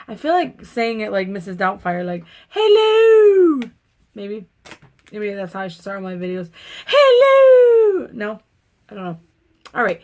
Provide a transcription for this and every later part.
I feel like saying it like Mrs. Doubtfire, like, hello! Maybe that's how I should start my videos. Hello! No? I don't know. All right.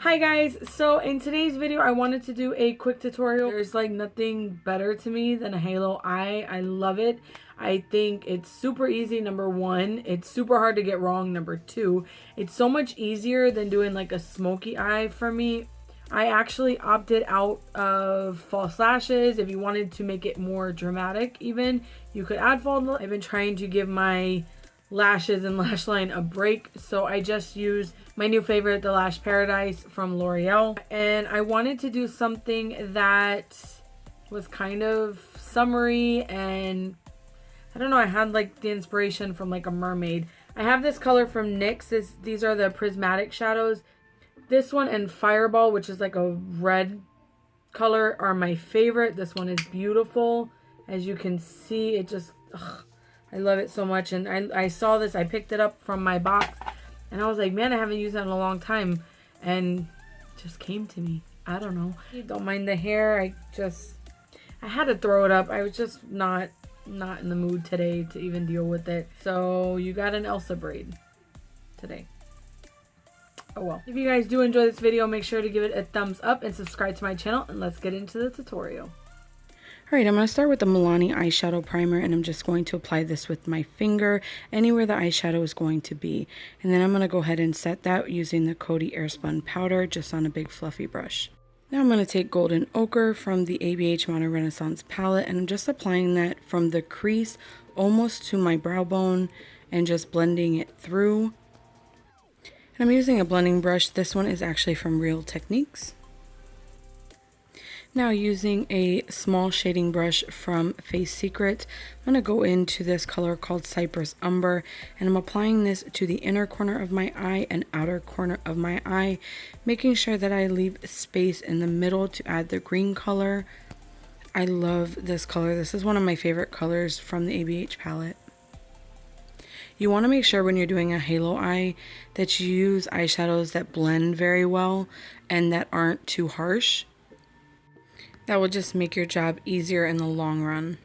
Hi guys, so in today's video I wanted to do a quick tutorial. There's like nothing better to me than a halo eye. I love it. I think it's super easy, number one. It's super hard to get wrong, number two. It's so much easier than doing like a smoky eye for me. I actually opted out of false lashes. If you wanted to make it more dramatic even, you could add false. I've been trying to give my lashes and lash line a break, so I just used my new favorite, the Lash Paradise from L'Oreal, and I wanted to do something that was kind of summery, and I don't know, I had like the inspiration from like a mermaid. I have this color from NYX. These are the prismatic shadows. This one and Fireball, which is like a red color, are my favorite. This one is beautiful. As you can see, it just I love it so much. And I saw this, I picked it up from my box, and I was like, man, I haven't used that in a long time, and it just came to me. I don't know. Don't mind the hair. I had to throw it up. I was just not in the mood today to even deal with it. So you got an Elsa braid today. Oh well. If you guys do enjoy this video, make sure to give it a thumbs up and subscribe to my channel, and let's get into the tutorial. Alright, I'm going to start with the Milani eyeshadow primer, and I'm just going to apply this with my finger anywhere the eyeshadow is going to be. And then I'm going to go ahead and set that using the Coty Airspun powder just on a big fluffy brush. Now I'm going to take Golden Ochre from the ABH Modern Renaissance palette, and I'm just applying that from the crease almost to my brow bone and just blending it through. And I'm using a blending brush. This one is actually from Real Techniques. Now using a small shading brush from Face Secret, I'm going to go into this color called Cypress Umber, and I'm applying this to the inner corner of my eye and outer corner of my eye, making sure that I leave space in the middle to add the green color. I love this color. This is one of my favorite colors from the ABH palette. You want to make sure when you're doing a halo eye that you use eyeshadows that blend very well and that aren't too harsh. That will just make your job easier in the long run.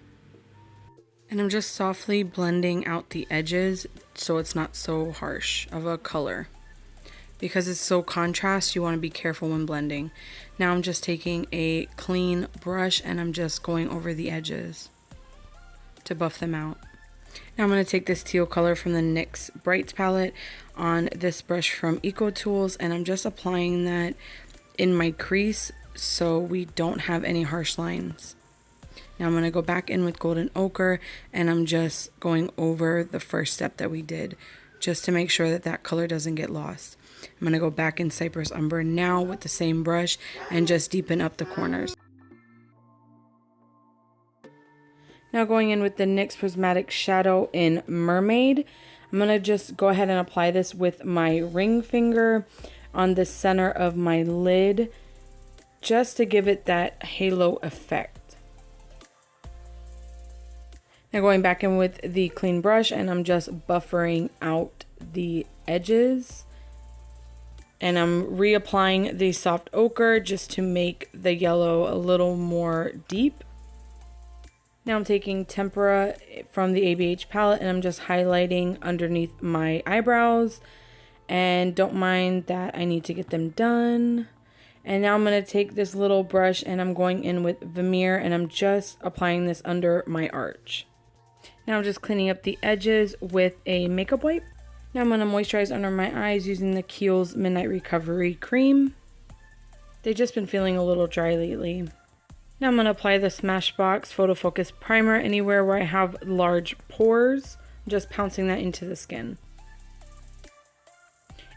And I'm just softly blending out the edges so it's not so harsh of a color. Because it's so contrast, you want to be careful when blending. Now I'm just taking a clean brush and I'm just going over the edges to buff them out. Now I'm going to take this teal color from the NYX Brights palette on this brush from Eco Tools, and I'm just applying that in my crease so we don't have any harsh lines. Now I'm going to go back in with Golden Ochre, and I'm just going over the first step that we did just to make sure that that color doesn't get lost. I'm going to go back in Cypress Umber now with the same brush and just deepen up the corners. Now going in with the NYX Prismatic Shadow in Mermaid, I'm going to just go ahead and apply this with my ring finger on the center of my lid, just to give it that halo effect. Now going back in with the clean brush, and I'm just buffering out the edges. And I'm reapplying the soft ochre just to make the yellow a little more deep. Now I'm taking Tempera from the ABH palette, and I'm just highlighting underneath my eyebrows. And don't mind that I need to get them done. And now I'm going to take this little brush, and I'm going in with Vermeer, and I'm just applying this under my arch. Now I'm just cleaning up the edges with a makeup wipe. Now I'm going to moisturize under my eyes using the Kiehl's Midnight Recovery Cream. They've just been feeling a little dry lately. Now I'm going to apply the Smashbox Photo Focus Primer anywhere where I have large pores just pouncing that into the skin.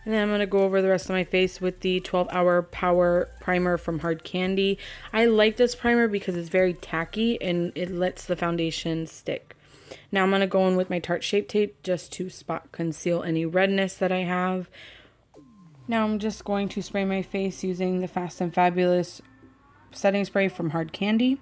And then I'm going to go over the rest of my face with the 12-Hour Power Primer from Hard Candy. I like this primer because it's very tacky and it lets the foundation stick. Now I'm going to go in with my Tarte Shape Tape just to spot conceal any redness that I have. Now I'm just going to spray my face using the Fast and Fabulous setting spray from Hard Candy.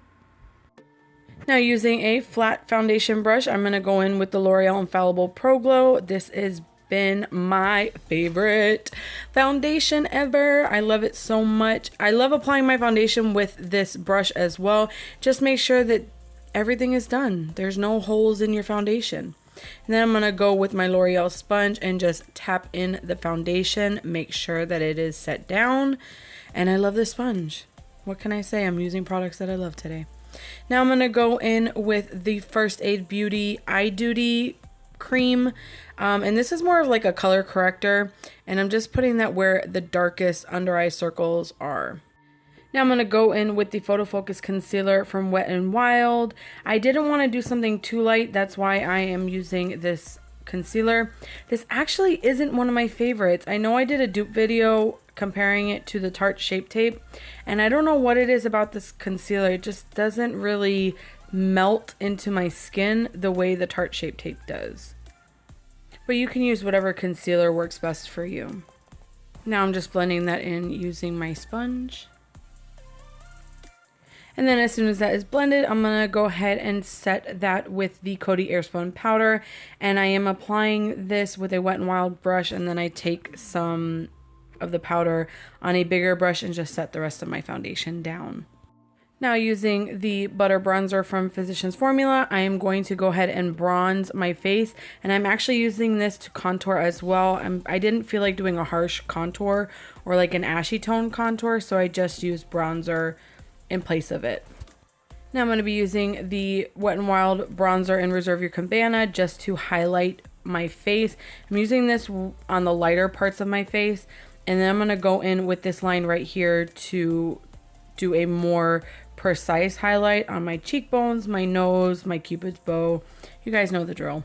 Now using a flat foundation brush, I'm going to go in with the L'Oreal Infallible Pro Glow. This is been my favorite foundation ever. I love it so much. I love applying my foundation with this brush as well. Just make sure that everything is done. There's no holes in your foundation. And then I'm going to go with my L'Oreal sponge and just tap in the foundation. Make sure that it is set down. And I love this sponge. What can I say? I'm using products that I love today. Now I'm going to go in with the First Aid Beauty Eye Duty cream. And this is more of like a color corrector, and I'm just putting that where the darkest under eye circles are. Now I'm going to go in with the Photo Focus Concealer from Wet n Wild. I didn't want to do something too light, that's why I am using this concealer. This actually isn't one of my favorites. I know I did a dupe video comparing it to the Tarte Shape Tape, and I don't know what it is about this concealer. It just doesn't really melt into my skin the way the Tarte Shape Tape does. But you can use whatever concealer works best for you. Now I'm just blending that in using my sponge. And then as soon as that is blended, I'm going to go ahead and set that with the Coty Airspun powder. And I am applying this with a Wet n Wild brush, and then I take some of the powder on a bigger brush and just set the rest of my foundation down. Now using the Butter Bronzer from Physicians Formula, I am going to go ahead and bronze my face. And I'm actually using this to contour as well. I didn't feel like doing a harsh contour or like an ashy tone contour, so I just used bronzer in place of it. Now I'm going to be using the Wet n Wild bronzer in Reserve Your Cabana just to highlight my face. I'm using this on the lighter parts of my face, and then I'm going to go in with this line right here to do a more precise highlight on my cheekbones, my nose, my cupid's bow. You guys know the drill.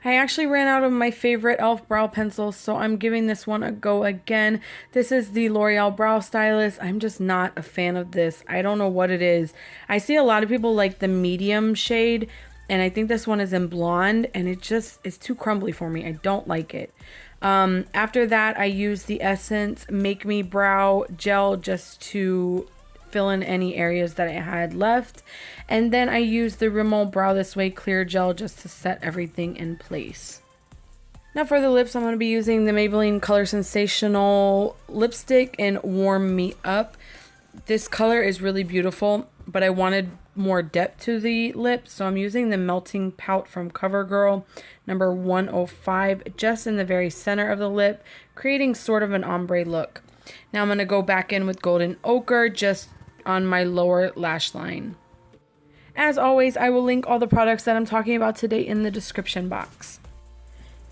I actually ran out of my favorite e.l.f. brow pencil, so I'm giving this one a go again. This is the L'Oreal Brow Stylist. I'm just not a fan of this. I don't know what it is. I see a lot of people like the medium shade, and I think this one is in blonde, and it's too crumbly for me. I don't like it. After that, I use the Essence Make Me Brow Gel just to fill in any areas that I had left. And then I use the Rimmel Brow This Way Clear Gel just to set everything in place. Now for the lips, I'm going to be using the Maybelline Color Sensational lipstick in Warm Me Up. This color is really beautiful, but I wanted more depth to the lips, so I'm using the Melting Pout from CoverGirl number 105 just in the very center of the lip, creating sort of an ombre look. Now I'm going to go back in with Golden Ochre just on my lower lash line. As always, I will link all the products that I'm talking about today in the description box.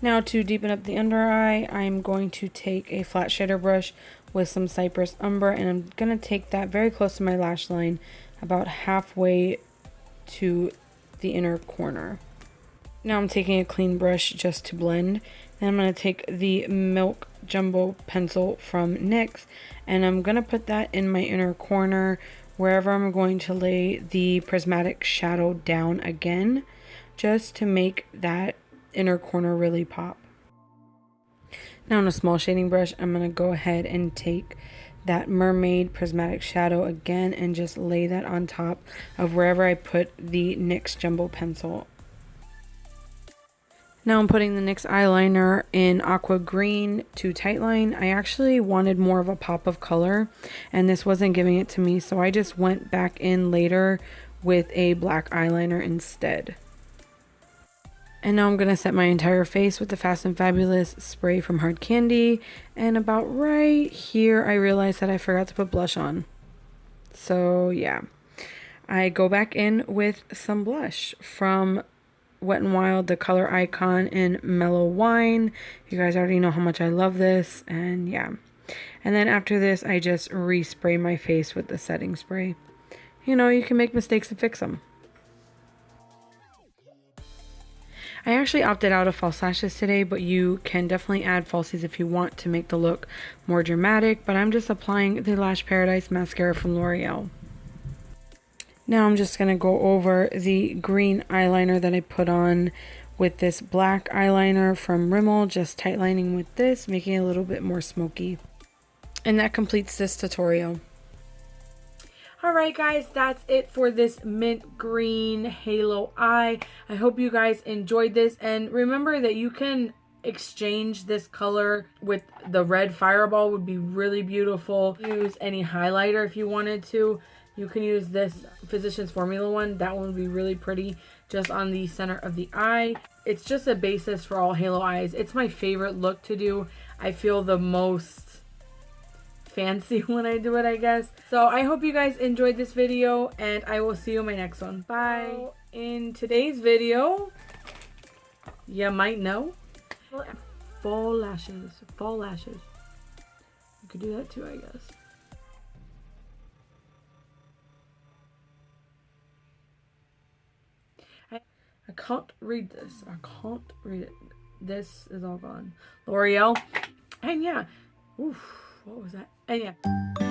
Now to deepen up the under eye, I'm going to take a flat shader brush with some Cypress Umber, and I'm going to take that very close to my lash line, about halfway to the inner corner. Now I'm taking a clean brush just to blend. Then I'm going to take the Milk Jumbo Pencil from NYX, and I'm going to put that in my inner corner wherever I'm going to lay the prismatic shadow down again, just to make that inner corner really pop. Now on a small shading brush, I'm going to go ahead and take that Mermaid Prismatic Shadow again and just lay that on top of wherever I put the NYX Jumbo Pencil. Now I'm putting the NYX eyeliner in Aqua Green to Tightline. I actually wanted more of a pop of color, and this wasn't giving it to me, so I just went back in later with a black eyeliner instead. And now I'm going to set my entire face with the Fast and Fabulous spray from Hard Candy. And about right here, I realized that I forgot to put blush on. So yeah, I go back in with some blush from Wet n Wild, the Color Icon in Mellow Wine. You guys already know how much I love this. And yeah. And then after this, I just respray my face with the setting spray. You know, you can make mistakes and fix them. I actually opted out of false lashes today, but you can definitely add falsies if you want to make the look more dramatic. But I'm just applying the Lash Paradise mascara from L'Oreal. Now I'm just going to go over the green eyeliner that I put on with this black eyeliner from Rimmel, just tightlining with this, making it a little bit more smoky. And that completes this tutorial. Alright guys, that's it for this Mint Green Halo Eye. I hope you guys enjoyed this, and remember that you can exchange this color with the red Fireball, would be really beautiful. Use any highlighter if you wanted to. You can use this Physicians Formula one. That one would be really pretty just on the center of the eye. It's just a basis for all Halo eyes. It's my favorite look to do. I feel the most fancy when I do it, I guess. So I hope you guys enjoyed this video, and I will see you in my next one. Bye. In today's video, you might know, fall lashes. Fall lashes. You could do that too, I guess. I can't read this. I can't read it. This is all gone. L'Oreal. And yeah. Oof. What was that? And yeah.